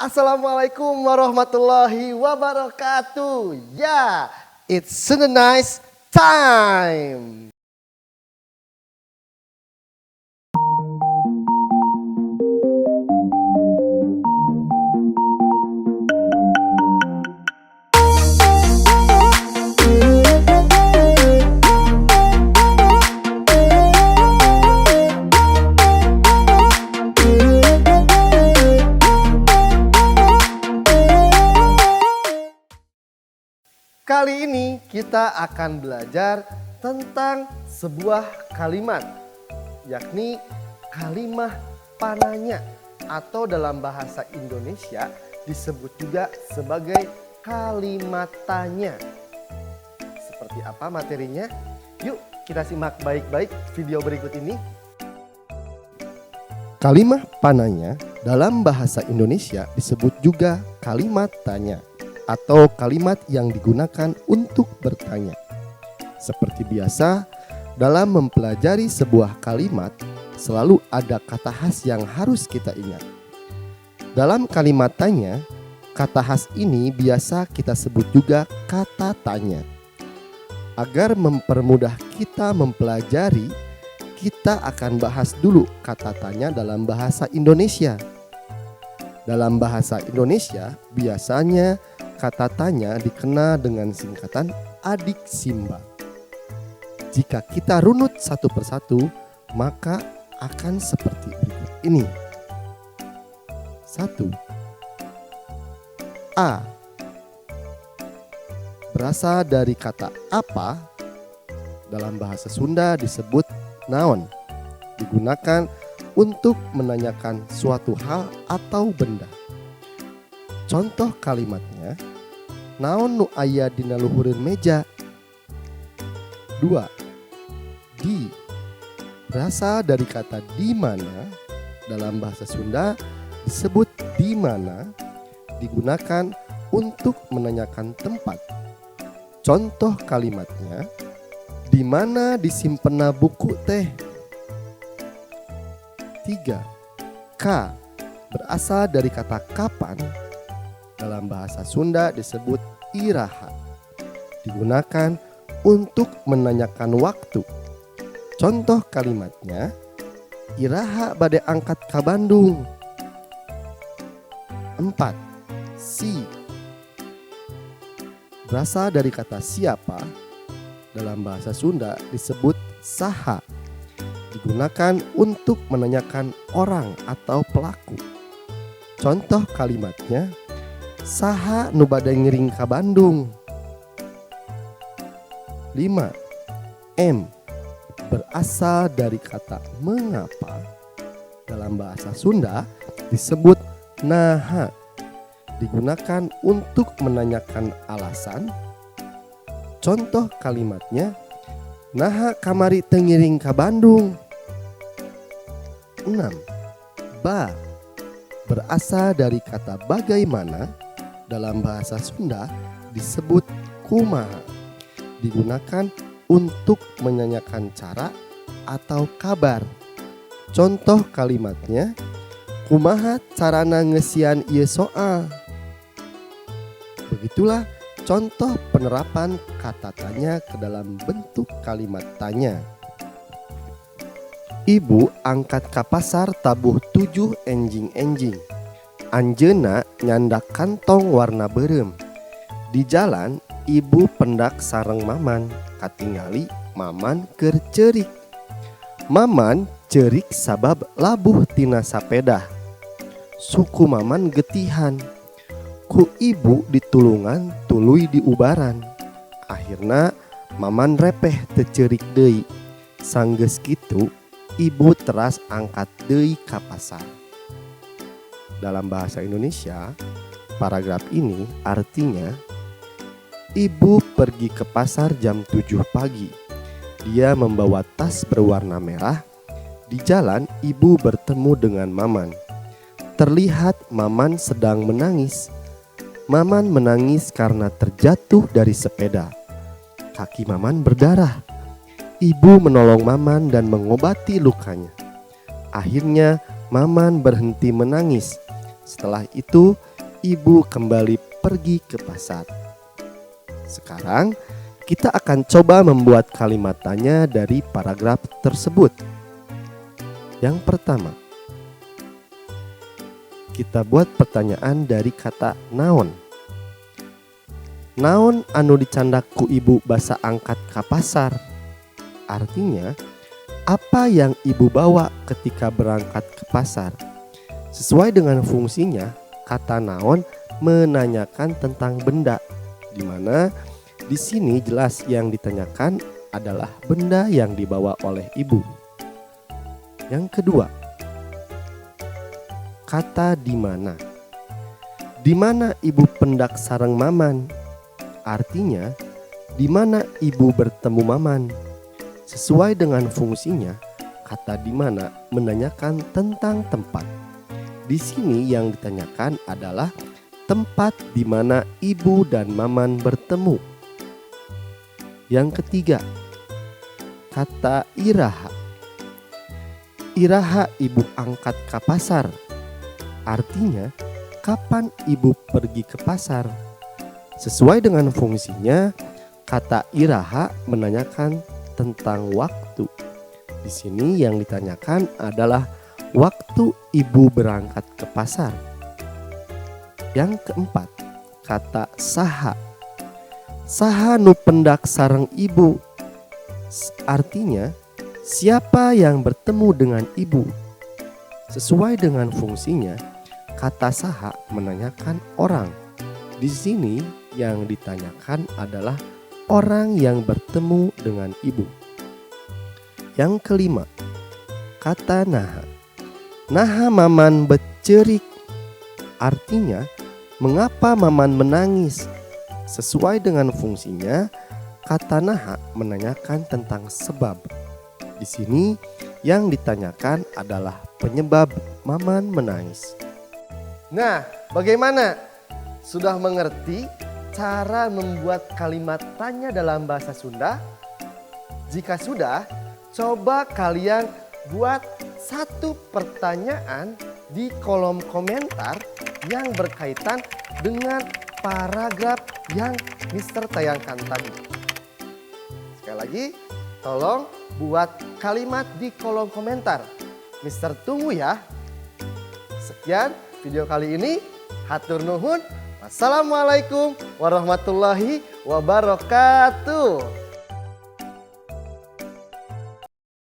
Assalamualaikum warahmatullahi wabarakatuh. Ya, it's a nice time. Kali ini kita akan belajar tentang sebuah kalimat, yakni kalimah pananya atau dalam bahasa Indonesia disebut juga sebagai kalimat tanya. Seperti apa materinya? Yuk kita simak baik-baik video berikut ini. Kalimah pananya dalam bahasa Indonesia disebut juga kalimat tanya atau kalimat yang digunakan untuk bertanya. Seperti biasa, dalam mempelajari sebuah kalimat, selalu ada kata khas yang harus kita ingat. Dalam kalimat tanya, kata khas ini biasa kita sebut juga kata tanya. Agar mempermudah kita mempelajari, kita akan bahas dulu kata tanya dalam bahasa Indonesia. Dalam bahasa Indonesia, biasanya kata tanya dikenal dengan singkatan adik Simba. Jika kita runut satu persatu, maka akan seperti berikut ini. 1. A. Berasal dari kata apa, dalam bahasa Sunda disebut naon, digunakan untuk menanyakan suatu hal atau benda. Contoh kalimatnya, naon nu aya dina luhureun meja. 2. Di. Berasal dari kata di mana, dalam bahasa Sunda disebut di mana, digunakan untuk menanyakan tempat. Contoh kalimatnya, di mana disimpenna buku teh. 3. Ka. Berasal dari kata kapan, dalam bahasa Sunda disebut iraha, digunakan untuk menanyakan waktu. Contoh kalimatnya, iraha bade angkat ka Bandung. 4. Si. Berasal dari kata siapa, dalam bahasa Sunda disebut saha, digunakan untuk menanyakan orang atau pelaku. Contoh kalimatnya, saha nu bade ngiring ka Bandung. 5. M. Berasal dari kata mengapa, dalam bahasa Sunda disebut naha, digunakan untuk menanyakan alasan. Contoh kalimatnya, naha kamari teu ngiring ka Bandung. 6. Ba. Berasal dari kata bagaimana, dalam bahasa Sunda disebut kumaha, digunakan untuk menanyakan cara atau kabar. Contoh kalimatnya, kumaha carana ngesian ieu soal. Begitulah contoh penerapan kata tanya ke dalam bentuk kalimat tanya. Ibu angkat ka pasar tabuh 7 enjing-enjing. Anjeuna nyandak kantong warna beureum. Di jalan ibu pendak sareng maman, katingali maman keur ceurik. Maman ceurik sabab labuh tina sapeda. Suku maman getihan. Ku ibu ditulungan tuluy diubaran. Akhirna maman repeh teu ceurik deui. Sanggeus kitu ibu teras angkat deui ka pasar. Dalam bahasa Indonesia, paragraf ini artinya, ibu pergi ke pasar jam 7 pagi. Dia membawa tas berwarna merah. Di jalan ibu bertemu dengan maman. Terlihat maman sedang menangis. Maman menangis karena terjatuh dari sepeda. Kaki maman berdarah. Ibu menolong maman dan mengobati lukanya. Akhirnya maman berhenti menangis. Setelah itu ibu kembali pergi ke pasar. Sekarang kita akan coba membuat kalimat tanya dari paragraf tersebut. Yang pertama, kita buat pertanyaan dari kata naon. Naon anu dicandak ku ibu basa angkat ka pasar? Artinya, apa yang ibu bawa ketika berangkat ke pasar? Sesuai dengan fungsinya, kata naon menanyakan tentang benda, di mana di sini jelas yang ditanyakan adalah benda yang dibawa oleh ibu. Yang kedua, kata di mana. Di mana ibu pendak sareng maman? Artinya, di mana ibu bertemu maman? Sesuai dengan fungsinya, kata di mana menanyakan tentang tempat. Di sini yang ditanyakan adalah tempat di mana ibu dan maman bertemu. Yang ketiga, kata iraha. Iraha ibu angkat ke pasar. Artinya, kapan ibu pergi ke pasar? Sesuai dengan fungsinya, kata iraha menanyakan tentang waktu. Di sini yang ditanyakan adalah waktu ibu berangkat ke pasar. Yang keempat, kata saha. Saha nu pendak sareng ibu. Artinya, siapa yang bertemu dengan ibu? Sesuai dengan fungsinya, kata saha menanyakan orang. Di sini yang ditanyakan adalah orang yang bertemu dengan ibu. Yang kelima, kata naha. Naha maman becerik. Artinya, mengapa maman menangis? Sesuai dengan fungsinya, kata naha menanyakan tentang sebab. Di sini yang ditanyakan adalah penyebab maman menangis. Nah, bagaimana? Sudah mengerti cara membuat kalimat tanya dalam bahasa Sunda? Jika sudah, coba kalian buat satu pertanyaan di kolom komentar yang berkaitan dengan paragraf yang Mister tayangkan tadi. Sekali lagi, tolong buat kalimat di kolom komentar. Mister tunggu ya. Sekian video kali ini. Hatur nuhun. Wassalamualaikum warahmatullahi wabarakatuh.